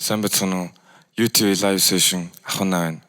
Сайн байцгаана уу? YouTube live session ахна байна.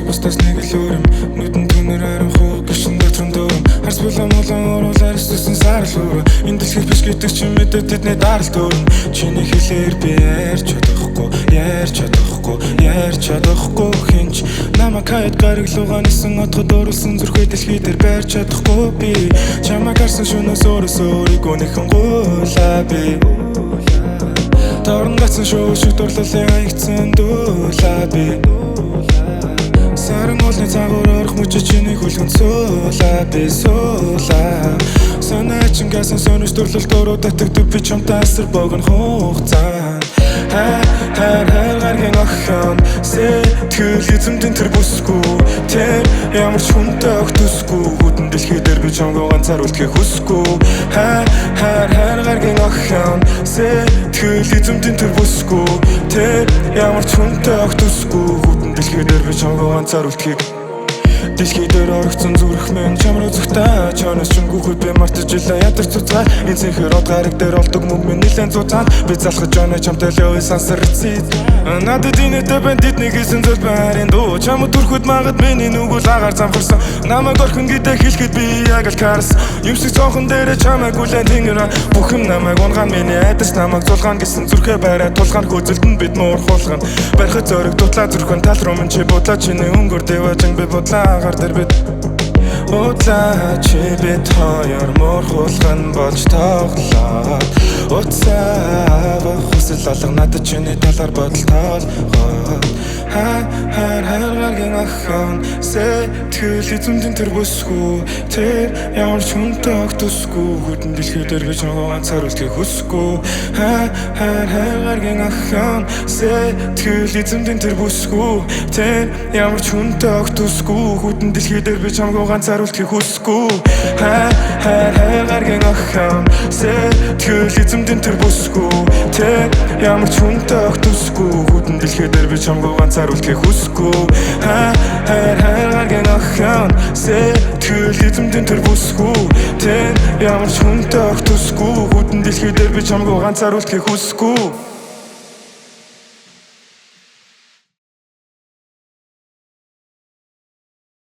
Бустаас нэг л өрөм нүдэн түнэр аранхуу гişin дотрон дөм харс булан молон оруулаар өссөн сар л өрөө энэ дэлхийд биш гэдэг чи мэдээ тэдний дарал төрн чиний хэлээр би ярьж чадахгүй хинч намайг хаяд гариглуугаа нисэн отгод оруулсан зүрхээ дэлхий дээр барьж чадахгүй би чамайг харсан шөнөөс өөрийгөө нэхэн гуйлаа би торн гацсан шүү дурлалын хаягдсан дуулаа би Саран олны цагаар орох мөч чиний хөлгөн суулаа би суулаа Санаачин гасан сонирч төрлөл дөрөө татагдаг би чамтай асар богн хугацаанд Хар гаргийн охин сэтгэл эзэмдэн тэр бүсгүй тэр ямар ч хүнтэй огт төсгүй хүдэн дэлхий дээр би чамгүй ганцаар үлдэхийг хүсгүй Хар гаргийн охин сэтгэл эзэмдэн тэр бүсгүй тэр ямар ч хүнтэй огт төсгүй хүдэн дэлхий дээр би чамгүй ганцаар үлдэхийг Дэлхий дээр орогцсон зүрх минь чамруу зүгтаа Чонос чүнгүүхэд би мартаж илаа ядарч цуцгаа Энэ цэнхэр од гариг дээр олдог мөнгө минь нилэн цуцаанд Би залхаж оноо чамтай л яваа сансар эцэд Надад инээтэй бандит нэг хийсэн зүйл байрын дуу Чамд түрхүүд магад миний нүгүүл агаар замхарсан Намайг орхон гэдэг хэлэхэд би яг л карсан Юм шиг цонхон дээрээ чамайг үлэн тэнгэр Бүх юм намайг унгаан миний айдас намайг зулгаан гэсэн зүрхээ бариад тулгаан хөөзөлдөн бид муурхуулган Барихад зориг дутлаа зүрхэн тал руу минь чи будлаа чиний өнгөр дэважин би будлаа Агаар дээр бид Удлаа чи бид хоёр муурхуулган болж тоглоод Уцаава хүсэл алга надад чиний талаар бодол тоолгоод Хар гаргийн охин сэтгэл эзэмдэн тэр бүсгүй Тэр ямар ч хүнтэй огт төсгүй Хүдэн дэлхий дээр би чамайг ганцаар үлдэхийг хүсгүй Хар гаргийн охин сэтгэл эзэмдэн тэр бүсгүй Тэр ямар ч хүнтэй огт төсгүй Хүдэн дэлхий дээр би чамайг ганцаар үлдэхийг хүсгүй Хар гаргийн охин сэтгэл эзэмдэн тэр бүсгүй Тэр ямар ч хүнтэй огт төсгүй Хүдэн дэлхий дээр би чамайг ганцаар үлдэхийг хүсгүй Хар гаргийн охин сэтгэл эзэмдэн тэр бүсгүй Тэр ямар ч хүнтэй огт төсгүй Хүдэн дэлхий дээр би чамайг ганцаар үлдэхийг хүсгүй